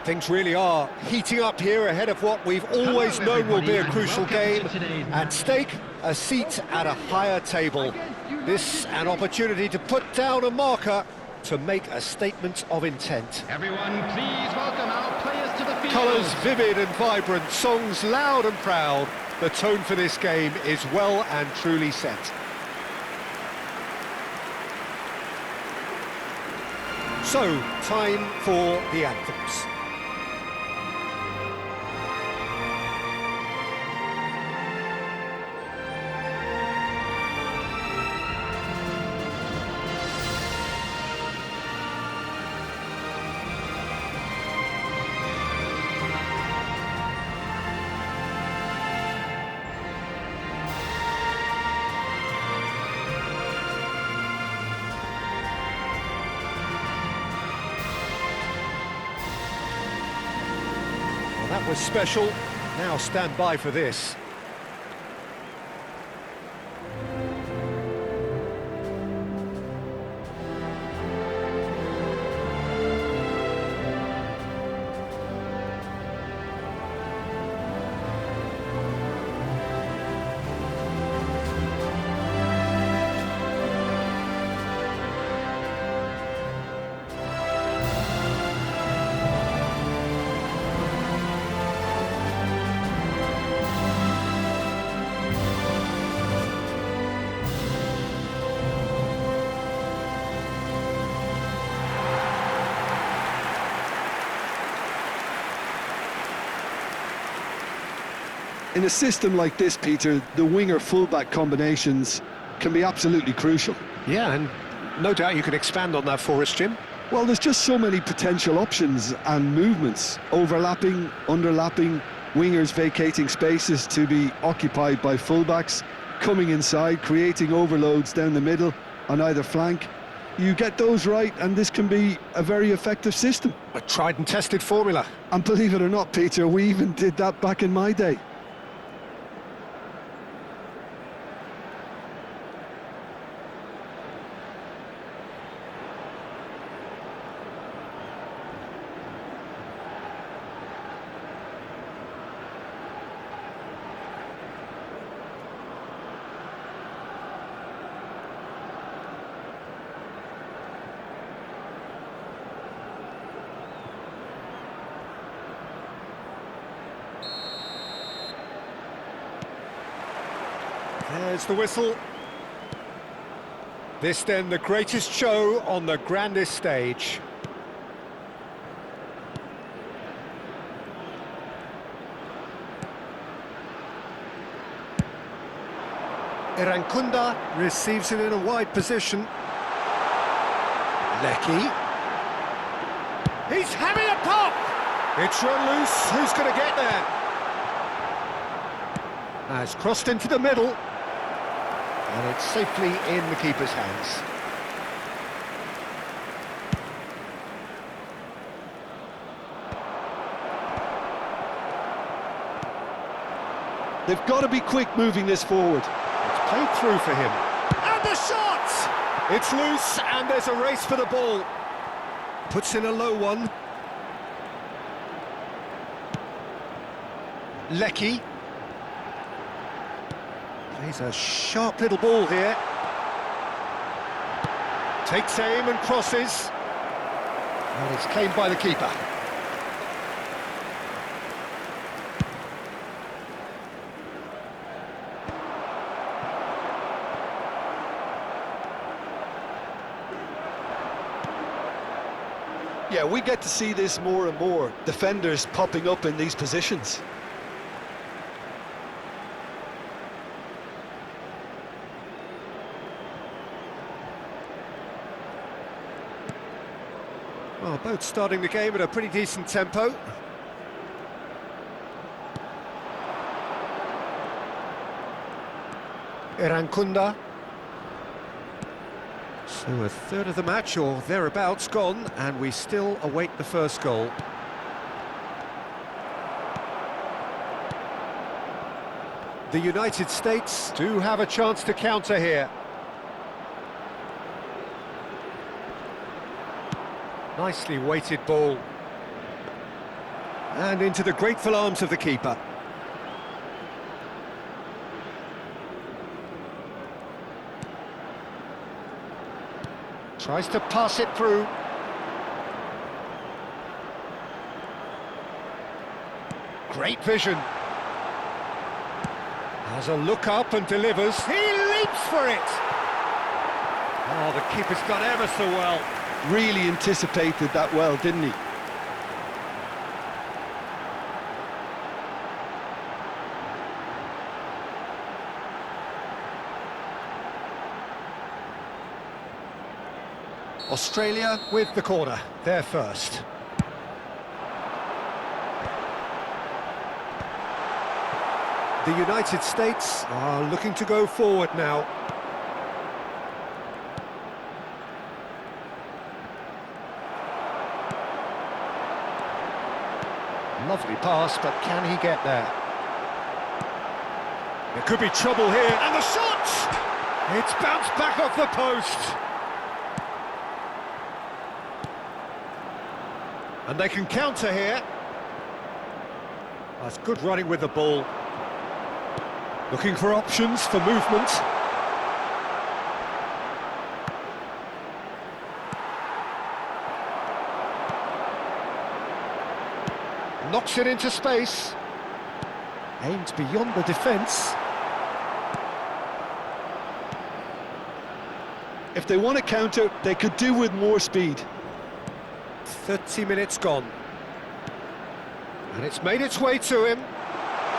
Things really are heating up here ahead of what we've always known will be a crucial game. At stake, a seat at a higher table. This an opportunity to put down a marker to make a statement of intent. Everyone, please welcome our players to the field. Colours vivid and vibrant, songs loud and proud. The tone for this game is well and truly set. So, time for the anthems. That was special. Now stand by for this. In a system like this, Peter, the winger-fullback combinations can be absolutely crucial. Yeah, and no doubt you can expand on that for us, Jim. Well, there's just so many potential options and movements, overlapping, underlapping, wingers vacating spaces to be occupied by fullbacks, coming inside, creating overloads down the middle on either flank. You get those right, and this can be a very effective system. A tried and tested formula. And believe it or not, Peter, we even did that back in my day. There's the whistle. This then the greatest show on the grandest stage. Irankunda receives it in a wide position. Lecky. He's having a pop! It's run loose. Who's going to get there? Has crossed into the middle. And it's safely in the keeper's hands. They've got to be quick moving this forward. It's played through for him. And the shot! It's loose and there's a race for the ball. Puts in a low one. Lecky. Plays a sharp little ball here. Takes aim and crosses. And it's claimed by the keeper. Yeah, we get to see this more and more. Defenders popping up in these positions. Well, both starting the game at a pretty decent tempo. Irankunda. So a third of the match, or thereabouts, gone, and we still await the first goal. The United States do have a chance to counter here. Nicely weighted ball. And into the grateful arms of the keeper. Tries to pass it through. Great vision. Has a look up and delivers. He leaps for it! Oh, the keeper's done ever so well. Really anticipated that well, didn't he? Australia with the corner, they're first. The United States are looking to go forward now. Lovely pass, but can he get there? There could be trouble here, and the shot! It's bounced back off the post. And they can counter here. That's good running with the ball. Looking for options for movement. Knocks it into space. Aims beyond the defence. If they want to counter, they could do with more speed. 30 minutes gone. And it's made its way to him.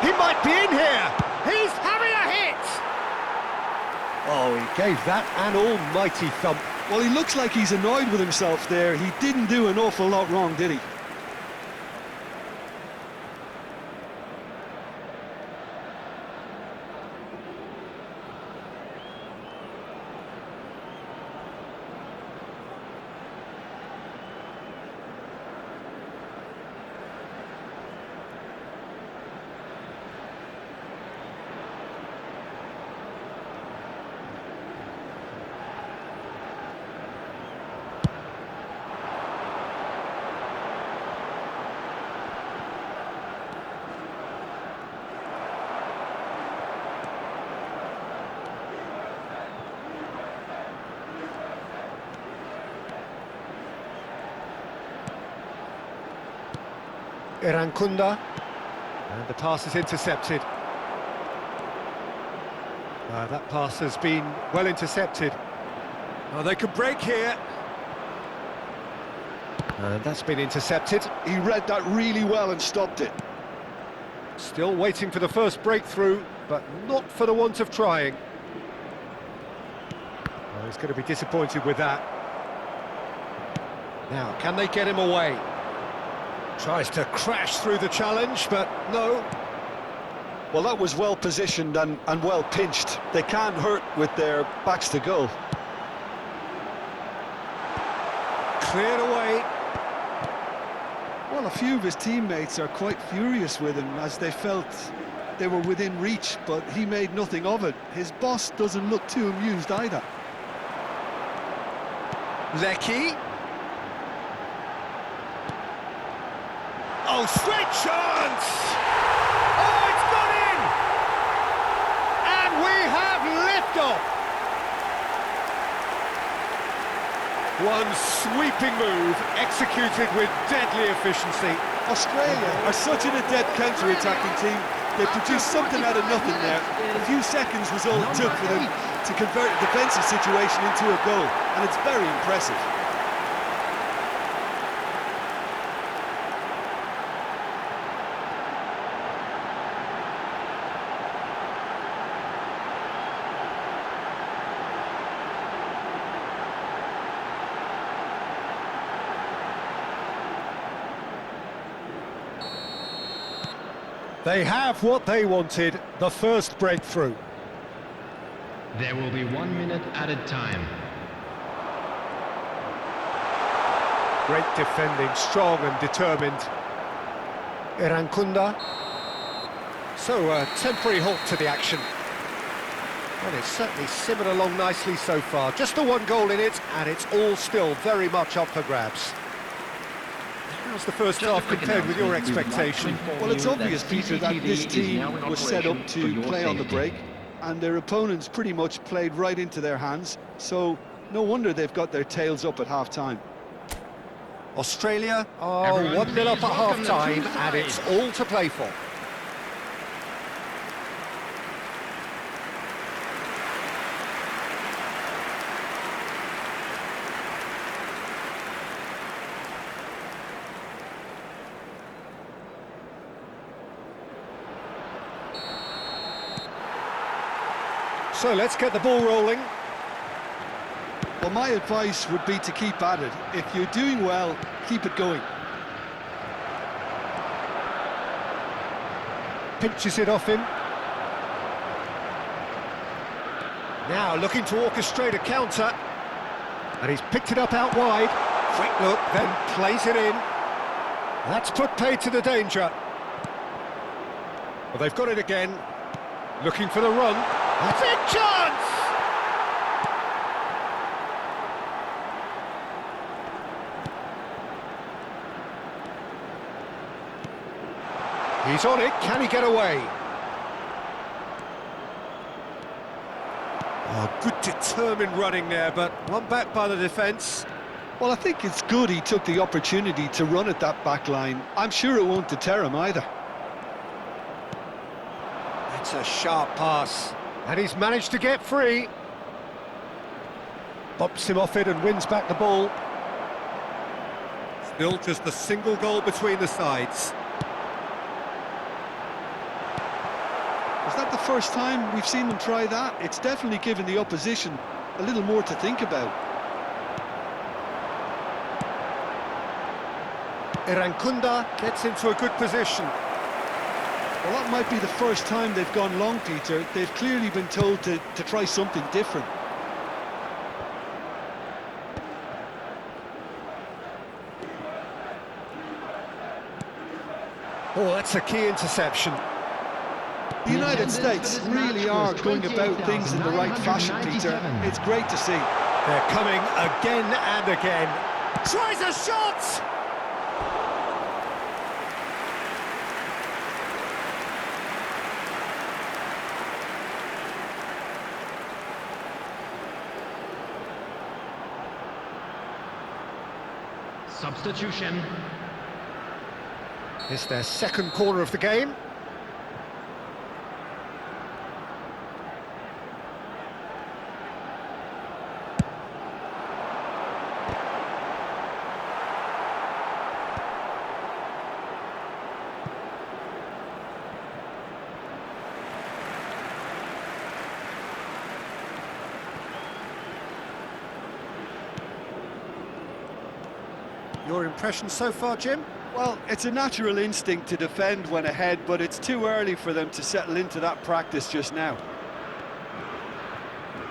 He might be in here! He's having a hit! Oh, he gave that an almighty thump. Well, he looks like he's annoyed with himself there. He didn't do an awful lot wrong, did he? Irankunda, and the pass is intercepted. That pass has been well intercepted. They could break here. And that's been intercepted. He read that really well and stopped it. Still waiting for the first breakthrough, but not for the want of trying. He's going to be disappointed with that. Now, can they get him away? Tries to crash through the challenge, but no. Well, that was well positioned and well pinched. They can't hurt with their backs to goal. Cleared away. Well, a few of his teammates are quite furious with him as they felt they were within reach, but he made nothing of it. His boss doesn't look too amused either. Lecky. Oh, straight chance! Oh, it's gone in! And we have liftoff! One sweeping move, executed with deadly efficiency. Australia are such an adept counter-attacking team. They produced something out of nothing there. A few seconds was all it took for them to convert a defensive situation into a goal, and it's very impressive. They have what they wanted, the first breakthrough. There will be 1 minute added time. Great defending, strong and determined. Irankunda. So a temporary halt to the action. Well, it's certainly simmered along nicely so far. Just the one goal in it, and it's all still very much up for grabs. How's the first half compared with your expectation? Well, it's obvious, Peter, that this team was set up to play on the break, and their opponents pretty much played right into their hands, so no wonder they've got their tails up at half-time. Australia are 1-0 up at half-time, and it's all to play for. So let's get the ball rolling. Well, my advice would be to keep at it. If you're doing well, keep it going. Pinches it off him. Now looking to orchestrate a counter. And he's picked it up out wide. Quick look, then plays it in. That's put paid to the danger. Well, they've got it again. Looking for the run. That's a chance! He's on it, can he get away? Oh, good determined running there, but one back by the defence. Well, I think it's good he took the opportunity to run at that back line. I'm sure it won't deter him either. That's a sharp pass. And he's managed to get free. Bumps him off it and wins back the ball. Still just a single goal between the sides. Is that the first time we've seen them try that? It's definitely given the opposition a little more to think about. Irankunda gets into a good position. Well, that might be the first time they've gone long, Peter. They've clearly been told to try something different. Oh, that's a key interception. The United States really are going about things in the right fashion, Peter. It's great to see. They're coming again and again. Tries a shot! Substitution. It's their second corner of the game. Your impression so far, Jim? Well, it's a natural instinct to defend when ahead, but it's too early for them to settle into that practice just now.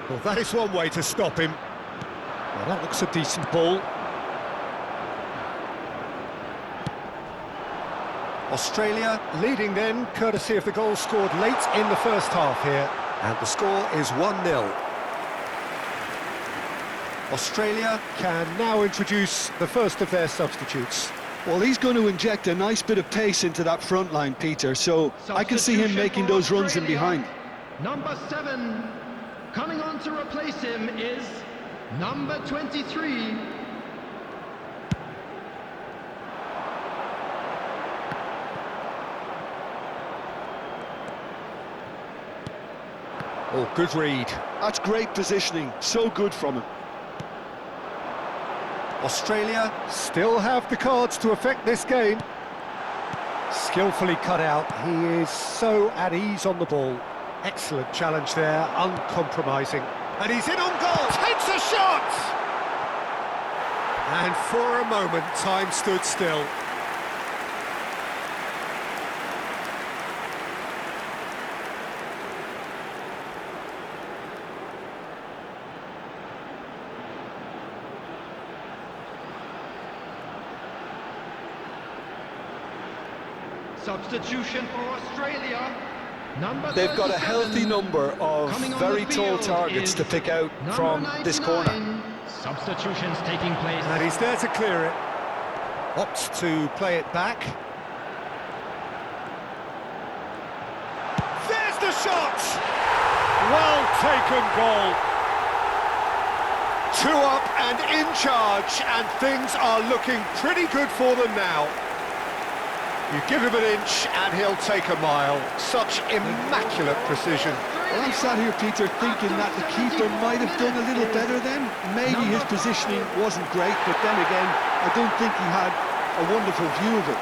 Well, that is one way to stop him. Well, that looks a decent ball. Australia leading then, courtesy of the goal scored late in the first half here. And the score is 1-0. Australia can now introduce the first of their substitutes. Well, he's going to inject a nice bit of pace into that front line, Peter, so I can see him making those runs in behind. Number 7, coming on to replace him is number 23. Oh, good read. That's great positioning, so good from him. Australia still have the cards to affect this game. Skillfully cut out. He is so at ease on the ball. Excellent challenge there, uncompromising. And he's in on goal, takes a shot! And for a moment, time stood still. Substitution for Australia. They've got a healthy number of very tall targets to pick out from this corner. Substitutions taking place. And he's there to clear it. Opts to play it back. There's the shot! Well taken goal. 2 up and in charge, and things are looking pretty good for them now. You give him an inch and he'll take a mile. Such immaculate precision. Well, I'm sat here, Peter, thinking that the keeper might have done a little better then. Maybe his positioning wasn't great, but then again, I don't think he had a wonderful view of it.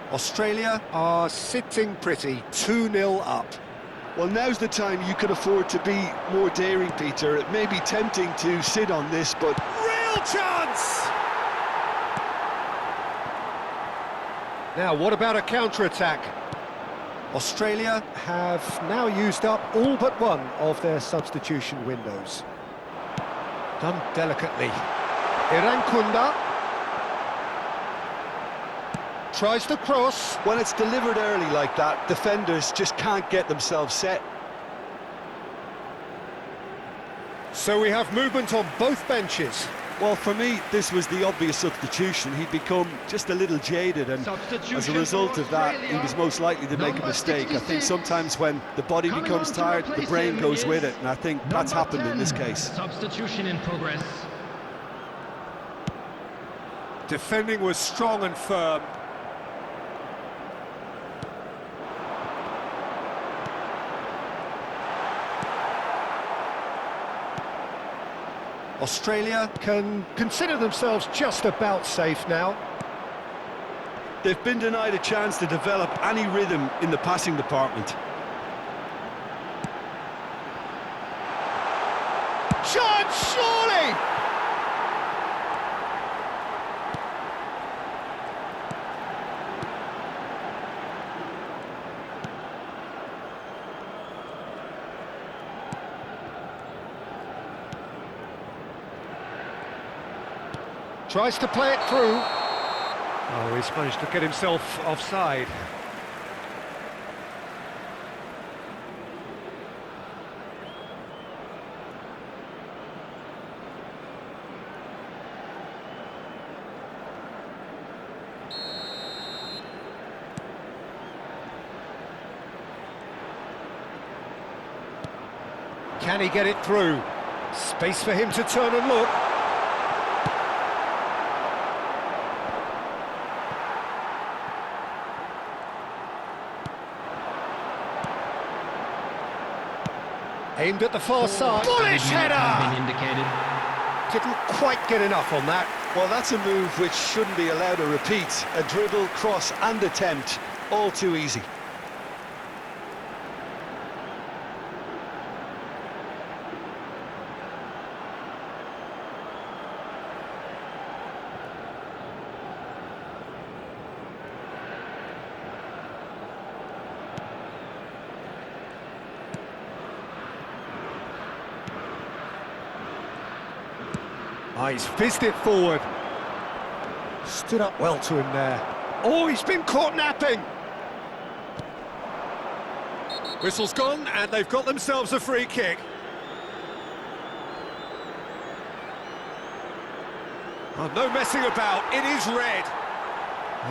Australia are sitting pretty, 2-0 up. Well, now's the time you could afford to be more daring, Peter. It may be tempting to sit on this, but... Real chance! Now, what about a counter-attack? Australia have now used up all but one of their substitution windows. Done delicately. Irankunda tries the cross. When it's delivered early like that, defenders just can't get themselves set. So we have movement on both benches. Well, for me, this was the obvious substitution. He'd become just a little jaded, and as a result of that, he was most likely to make a mistake. I think sometimes when the body becomes tired, the brain goes with it, and I think that's happened in this case. Substitution in progress. Defending was strong and firm. Australia can consider themselves just about safe now. They've been denied a chance to develop any rhythm in the passing department. Chance, surely! Tries to play it through. Oh, he's managed to get himself offside. Can he get it through? Space for him to turn and look. Aimed at the far side. Bullish header! Didn't quite get enough on that. Well, that's a move which shouldn't be allowed to repeat. A dribble, cross and attempt, all too easy. Oh, he's fizzed it forward. Stood up well to him there. Oh, he's been caught napping. Whistle's gone, and they've got themselves a free kick. Oh, no messing about, it is red.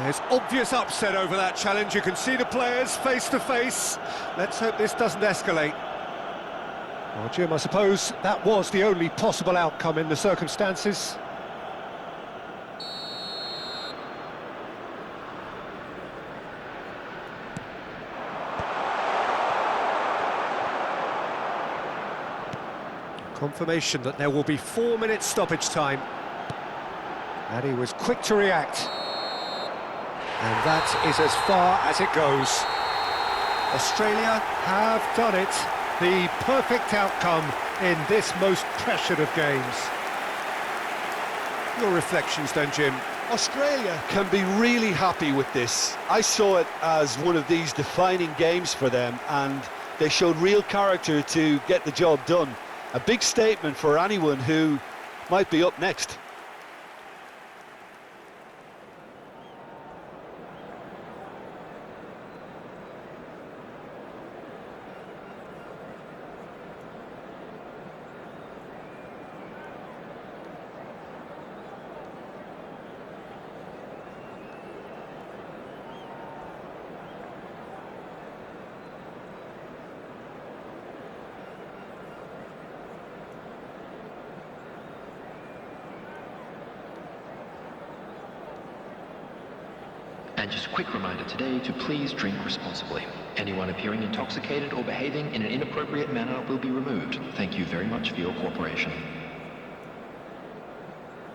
There's obvious upset over that challenge. You can see the players face to face. Let's hope this doesn't escalate. Well, Jim, I suppose that was the only possible outcome in the circumstances. Confirmation that there will be 4 minutes stoppage time. And he was quick to react. And that is as far as it goes. Australia have done it. The perfect outcome in this most pressured of games. Your reflections then, Jim? Australia can be really happy with this. I saw it as one of these defining games for them, and They showed real character to get the job done. A big statement for anyone who might be up next. And just a quick reminder today to please drink responsibly. Anyone appearing intoxicated or behaving in an inappropriate manner will be removed. Thank you very much for your cooperation.